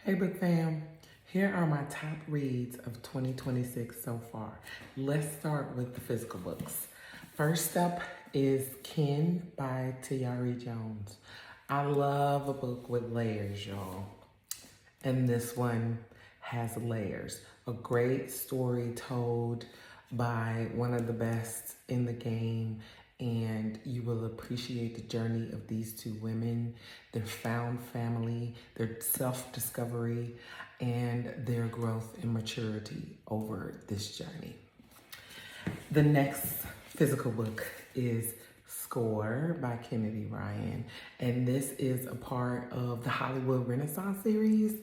Hey book fam, here are my top reads of 2026 so far. Let's start with the physical books. First up is Kin by T.R.E. Jones. I love a book with layers, y'all. And this one has layers. A great story told by one of the best in the game, and you will appreciate the journey of these two women, their found family, their self-discovery, and their growth and maturity over this journey. The next physical book is Score by Kennedy Ryan, and this is a part of the Hollywood Renaissance series.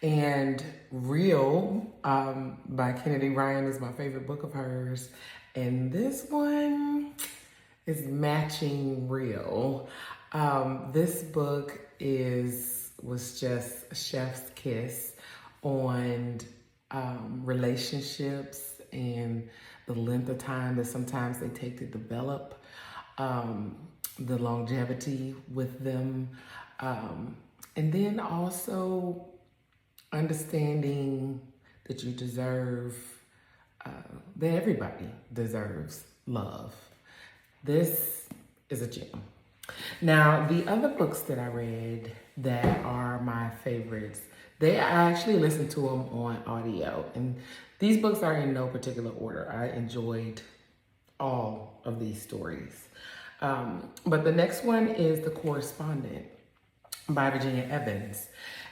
And Real by Kennedy Ryan is my favorite book of hers, and this one is matching Real. This book was just a chef's kiss on relationships and the length of time that sometimes they take to develop, the longevity with them, and then also understanding that you deserve, that everybody deserves love. This is a gem. Now, the other books that I read that are my favorites, I actually listened to them on audio, and these books are in no particular order. I enjoyed all of these stories. But the next one is The Correspondent by Virginia Evans.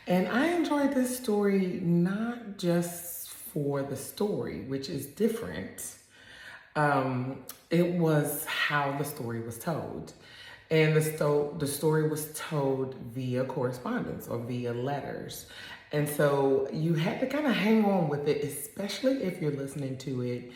And I enjoyed this story not just for the story, which is different. It was how the story was told. And the story was told via correspondence or via letters. And so you had to kind of hang on with it, especially if you're listening to it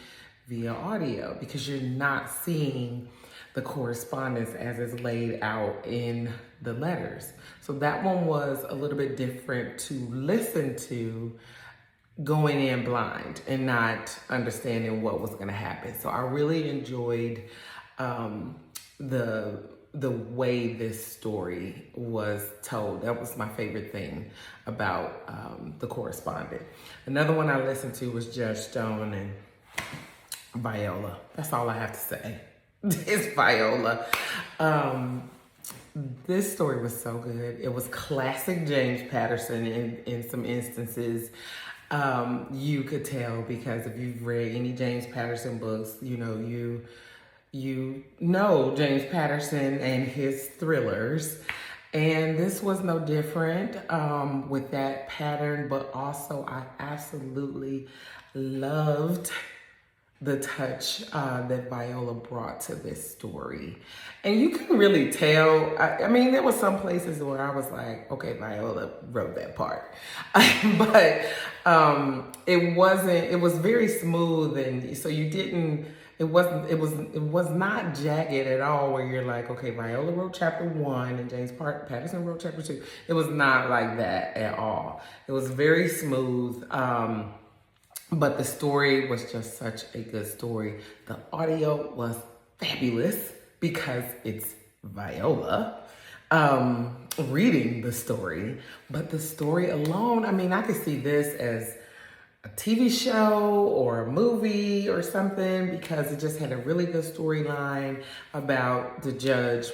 via audio, because you're not seeing the correspondence as is laid out in the letters. So that one was a little bit different to listen to, going in blind and not understanding what was going to happen. So I really enjoyed the way this story was told. That was my favorite thing about The Correspondent. Another one I listened to was Judge Stone and Viola. That's all I have to say. It's Viola. This story was so good. It was classic James Patterson in some instances. You could tell, because if you've read any James Patterson books, you know James Patterson and his thrillers. And this was no different with that pattern, but also I absolutely loved the touch that Viola brought to this story. And you can really tell, I mean, there were some places where I was like, okay, Viola wrote that part. But it was very smooth, and so it was not jagged at all, where you're like, okay, Viola wrote chapter 1 and James Patterson wrote chapter 2. It was not like that at all. It was very smooth. But the story was just such a good story. The audio was fabulous because it's Viola reading the story. But the story alone, I mean, I could see this as a TV show or a movie or something, because it just had a really good storyline about the judge,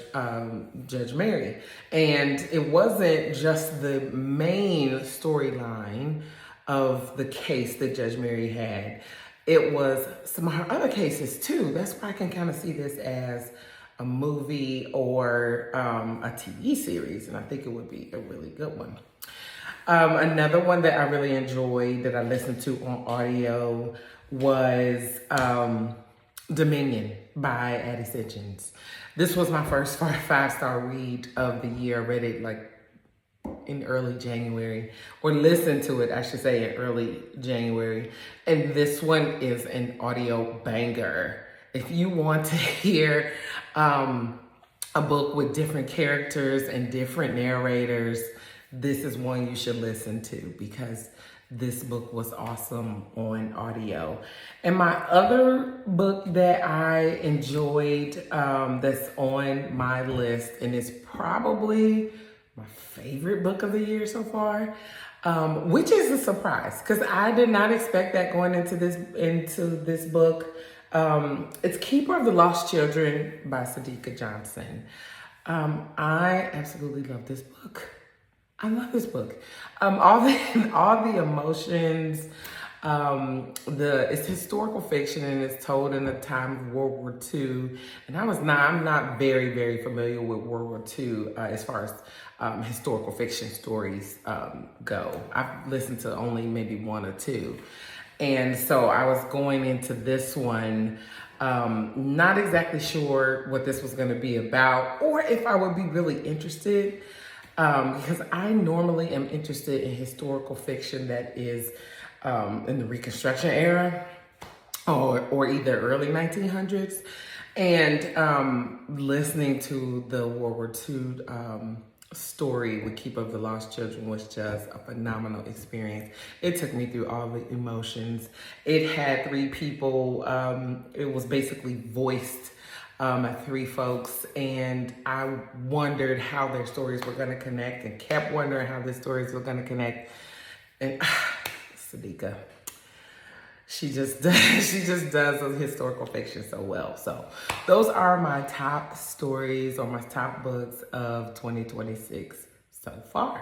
Judge Mary. And it wasn't just the main storyline of the case that Judge Mary had. It was some of her other cases too. That's why I can kind of see this as a movie or a TV series, and I think it would be a really good one. Another one that I really enjoyed that I listened to on audio was Dominion by Addie Sitchins. This was my first 5-star read of the year. I read it like in early January, or listened to it, I should say, in early January. And this one is an audio banger. If you want to hear a book with different characters and different narrators, this is one you should listen to, because this book was awesome on audio. And my other book that I enjoyed that's on my list, and it's probably my favorite book of the year so far, which is a surprise because I did not expect that going into this book. It's Keeper of the Lost Children by Sadika Johnson. I absolutely love this book. I love this book. All the emotions. It's historical fiction and it's told in the time of World War II. And I'm not very, very familiar with World War II as far as historical fiction stories go. I've listened to only maybe one or two. And so I was going into this one not exactly sure what this was going to be about or if I would be really interested because I normally am interested in historical fiction that is in the Reconstruction era or either early 1900s. And listening to the World War II story with Keep of the Lost Children was just a phenomenal experience. It took me through all the emotions. It had three people. It was basically voiced by three folks, and I wondered how their stories were going to connect and kept wondering how their stories were going to connect. And Sadika, she just does historical fiction so well. So those are my top stories or my top books of 2026 so far.